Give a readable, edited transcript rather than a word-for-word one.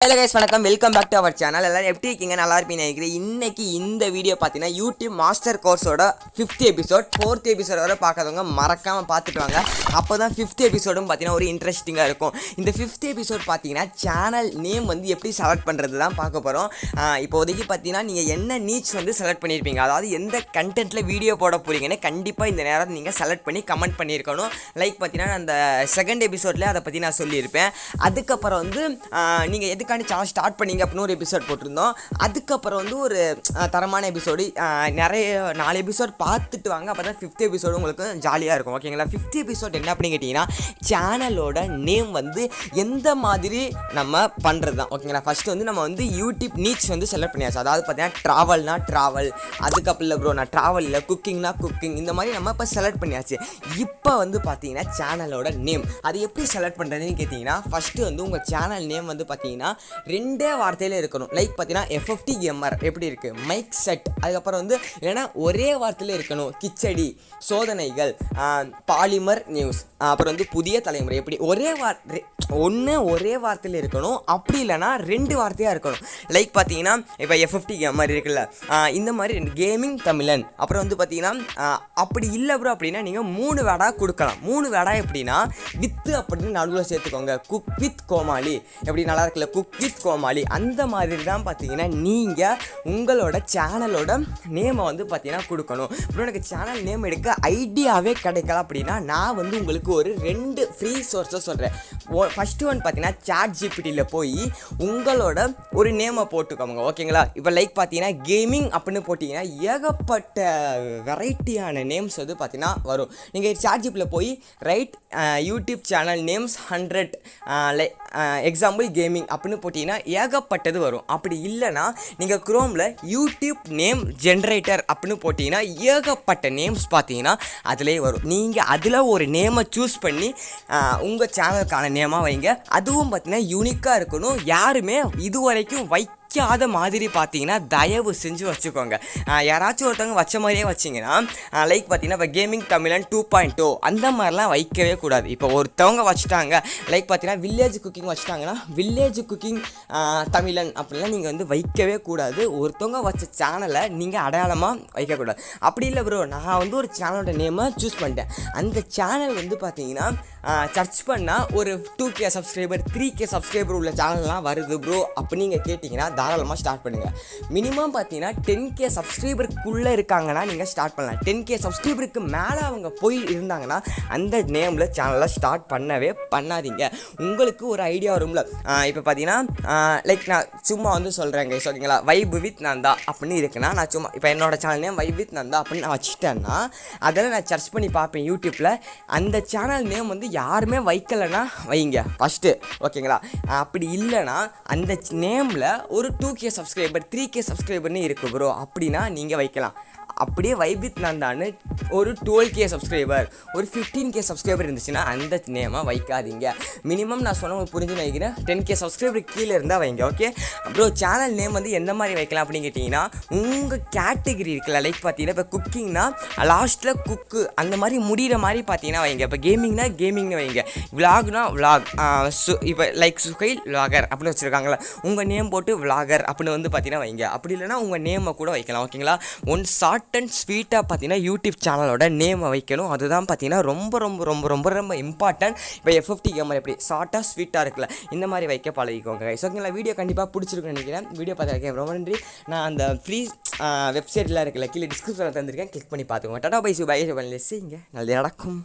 Hello guys, வணக்கம். Welcome back to our channel. எல்லாரும் எப்படி இருக்கீங்க? நல்லா இருப்பீங்க நினைக்கிறேன். இன்னைக்கு இந்த வீடியோ பார்த்தீங்கன்னா YouTube மாஸ்டர் கோர்ஸோட 5th எபிசோட் 4th எபிசோட் வரை பார்க்காதவங்க மறக்காம பார்த்துட்டு வாங்க. அப்போதான் 5th எபிசோடும் பார்த்தீங்கன்னா ஒரு இன்ட்ரெஸ்டிங்காக இருக்கும். இந்த 5th எபிசோட் பார்த்தீங்கன்னா சேனல் நேம் வந்து எப்படி செலக்ட் பண்ணுறது தான் பார்க்க போகிறோம். இப்போதைக்கு பார்த்தீங்கன்னா நீங்கள் என்ன நீட்ஸ் வந்து செலக்ட் பண்ணியிருப்பீங்க, அதாவது எந்த கண்டென்ட்டில் வீடியோ போட போகிறீங்கன்னு கண்டிப்பாக இந்த நேரம் நீங்கள் செலக்ட் பண்ணி கமெண்ட் பண்ணியிருக்கணும். லைக் பார்த்தீங்கன்னா அந்த செகண்ட் எபிசோட்லேயே அதை பற்றி நான் சொல்லியிருப்பேன். அதுக்கப்புறம் வந்து நீங்கள் எதுக்காண்டி சேனல் ஸ்டார்ட் பண்ணிங்க அப்படின்னு ஒரு எபிசோட் போட்டிருந்தோம். அதுக்கப்புறம் வந்து ஒரு தரமான எபிசோடு நிறைய 4 எபிசோட் பார்த்துட்டு வாங்க. அப்போ தான் 5th எபிசோடு உங்களுக்கு ஜாலியாக இருக்கும். ஓகேங்களா? 5th எபிசோட் என்ன அப்படின்னு கேட்டிங்கன்னா சேனலோட நேம் வந்து எந்த மாதிரி நம்ம பண்ணுறது தான். ஓகேங்களா? ஃபஸ்ட்டு வந்து நம்ம வந்து யூடியூப் நீட்ஸ் வந்து செலக்ட் பண்ணியாச்சு. அதாவது பார்த்தீங்கன்னா ட்ராவல்னா ட்ராவல், அதுக்கப்புறம் இல்லை ப்ரோ நான் ட்ராவல் இல்லை, குக்கிங்னா குக்கிங், இந்த மாதிரி நம்ம இப்போ செலக்ட் பண்ணியாச்சு. இப்போ வந்து பார்த்தீங்கன்னா சேனலோட நேம் அது எப்படி செலக்ட் பண்ணுறதுன்னு கேட்டிங்கன்னா ஃபஸ்ட்டு வந்து உங்கள் சேனல் நேம் வந்து பார்த்தீங்கன்னா 2 வார்த்தையில் இருக்கணும். லைக் பார்த்தீங்கன்னா FFT கேமர் எப்படி இருக்குது, மைக் செட், அதுக்கப்புறம் வந்து இல்லைன்னா ஒரே வார்த்தையில் இருக்கணும். கிச்சடி, சோதனைகள், பாலிமர் நியூஸ், அப்புறம் வந்து புதிய தலைமுறை, எப்படி ஒரே ஒரே வார்த்தையில் இருக்கணும். அப்படி இல்லைனா 2 வார்த்தையாக இருக்கணும். லைக் பார்த்தீங்கன்னா இப்போ FFT கேமர் இருக்குல்ல, இந்த மாதிரி கேமிங் தமிழன். அப்புறம் வந்து பார்த்தீங்கன்னா அப்படி இல்லை ப்ரோ அப்படின்னா நீங்கள் 3 வேர்டாக கொடுக்கலாம். 3 வேர்டாக எப்படின்னா வித்து அப்படின்னு நடுவில் சேர்த்துக்கோங்க. குக் வித் கோமாளி எப்படி நல்லா இருக்குல்ல, குக் வித் கோமாளி. அந்த மாதிரி தான் பார்த்தீங்கன்னா நீங்கள் உங்களோட சேனலோட நேமை வந்து பார்த்தீங்கன்னா கொடுக்கணும். அப்புறம் எனக்கு சேனல் நேம் எடுக்க ஐடியாவே கிடைக்கல அப்படின்னா நான் வந்து உங்களுக்கு ஒரு 2 ஃப்ரீ சோர்ஸை சொல்கிறேன். ஃபஸ்ட்டு ஒன் பார்த்தீங்கன்னா ChatGPTயில் போய் உங்களோட ஒரு நேமை போட்டுக்கோங்க. ஓகேங்களா? இப்போ லைக் பார்த்தீங்கன்னா கேமிங் அப்படின்னு போட்டிங்கன்னா ஏகப்பட்ட வெரைட்டியான நேம்ஸ் வந்து பார்த்தீங்கன்னா வரும். நீங்கள் ChatGPTயில் போய் right YouTube channel names 100 example gaming அப்படின்னு போட்டிங்கன்னா ஏகப்பட்டது வரும். அப்படி இல்லைனா நீங்கள் குரோமில் யூடியூப் நேம் ஜென்ரேட்டர் அப்படின்னு போட்டிங்கன்னா ஏகப்பட்ட நேம்ஸ் பார்த்தீங்கன்னா அதிலே வரும். நீங்கள் அதில் ஒரு நேமை சூஸ் பண்ணி உங்கள் சேனலுக்கான நேமாக வைங்க. அதுவும் பார்த்தீங்கன்னா யூனிக்காக இருக்கணும். யாருமே இது வரைக்கும் வைக்காத மாதிரி பார்த்தீங்கன்னா தயவு செஞ்சு வச்சுக்கோங்க. யாராச்சும் ஒருத்தவங்க வச்ச மாதிரியே வச்சிங்கன்னா லைக் பார்த்தீங்கன்னா இப்போ கேமிங் தமிழன் 2.0 அந்த மாதிரிலாம் வைக்கவே கூடாது. இப்போ ஒருத்தவங்க வச்சுட்டாங்க லைக் பார்த்தீங்கன்னா வில்லேஜ் குக்கிங் வச்சுட்டாங்கன்னா வில்லேஜ் குக்கிங் தமிழன் அப்படிலாம் நீங்கள் வந்து வைக்கவே கூடாது. ஒருத்தவங்க வச்ச சேனலை நீங்கள் அடையாளமாக வைக்கக்கூடாது. அப்படி இல்லை ப்ரோ நான் வந்து ஒரு சேனலோட நேமை சூஸ் பண்ணிட்டேன், அந்த சேனல் வந்து பார்த்தீங்கன்னா சர்ச் பண்ணால் ஒரு 2K சப்ஸ்கிரைபர் 3K சப்ஸ்கிரைபர் உள்ள சேனல்லாம் வருது ப்ரோ அப்படி நீங்கள் கேட்டிங்கன்னா தாராளமாக ஸ்டார்ட் பண்ணுங்கள். மினிமம் பார்த்தீங்கன்னா 10K சப்ஸ்கிரைபருக்குள்ளே இருக்காங்கன்னா நீங்கள் ஸ்டார்ட் பண்ணலாம். 10K சப்ஸ்கிரைபருக்கு மேலே அவங்க போய் இருந்தாங்கன்னா அந்த நேமில் சேனலை ஸ்டார்ட் பண்ணவே பண்ணாதீங்க. உங்களுக்கு ஒரு ஐடியா வரும்ல. இப்போ பார்த்தீங்கன்னா லைக் நான் சும்மா வந்து சொல்கிறேங்க, ஓகேங்களா? வைப் வித் நந்தா அப்படின்னு இருக்குன்னா நான் சும்மா இப்போ என்னோடய channel name vibe with Nanda அப்படின்னு நான் வச்சுட்டேன்னா அதில் நான் சர்ச் பண்ணி பார்ப்பேன் யூடியூப்பில். அந்த சேனல் நேம் வந்து யாருமே வைக்கலைன்னா வைங்க ஃபஸ்ட்டு. ஓகேங்களா? அப்படி இல்லைனா அந்த நேமில் ஒரு 2K சப்ஸ்கிரைபர் 3K சப்ஸ்கிரைபர்னு இருக்குது ப்ரோ அப்படின்னா நீங்கள் வைக்கலாம். அப்படியே வைப் வித் நந்தான்னு ஒரு 12K சப்ஸ்கிரைபர் ஒரு 15K சப்ஸ்கிரைபர் இருந்துச்சுன்னா அந்த நேமாக வைக்காதீங்க. மினிமம் நான் சொன்ன புரிஞ்சு வைக்கிறேன் 10K சப்ஸ்கிரைபர் கீழே இருந்தால் வைங்க. ஓகே ப்ரோ சேனல் நேம் வந்து எந்த மாதிரி வைக்கலாம் அப்படின்னு கேட்டிங்கன்னா உங்கள் கேட்டகிரி இருக்குல்ல. லைக் பார்த்தீங்கன்னா இப்போ குக்கிங்னா லாஸ்ட்டில் குக்கு அந்த மாதிரி முடிகிற மாதிரி பார்த்தீங்கன்னா வைங்க. இப்போ கேமிங்னா கேமிங்னு வைங்க, விலாக்னா விலாக், இப்போ லைக் சுகைல் விலாகர் அப்படின்னு வச்சுருக்காங்களா, உங்கள் நேம் போட்டு விலாகர் அப்படின்னு வந்து பார்த்தீங்கன்னா வைங்க. அப்படி இல்லைனா உங்கள் நேமை கூட வைக்கலாம். ஓகேங்களா? ஒன் ஷார்ட் அண்ட் ஸ்வீட்டாக பார்த்தீங்கன்னா யூடியூப் சேனலோட நேமை வைக்கணும். அதுதான் பார்த்தீங்கன்னா ரொம்ப ரொம்ப ரொம்ப ரொம்ப ரொம்ப இம்பார்ட்டன்ட். இப்போ FFT கேமர் எப்படி ஷார்ட்டாக ஸ்வீட்டாக இருக்குல்ல இந்த மாதிரி வைக்க பழகிக்கோங்க. ஓகேங்களா? வீடியோ கண்டிப்பாக பிடிச்சிருக்குன்னு நினைக்கிறேன். வீடியோ பார்த்துருக்கேன் ரொம்ப நன்றி. நான் அந்த ஃப்ரீ வெப்சைட்டில் இருக்குல்ல கீழே டிஸ்கிரிப்ஷனில் தந்திருக்கேன், கிளிக் பண்ணி பார்த்துக்கோங்க. டாடா பை சி பை செய்யுங்க, நல்லது நடக்கும்.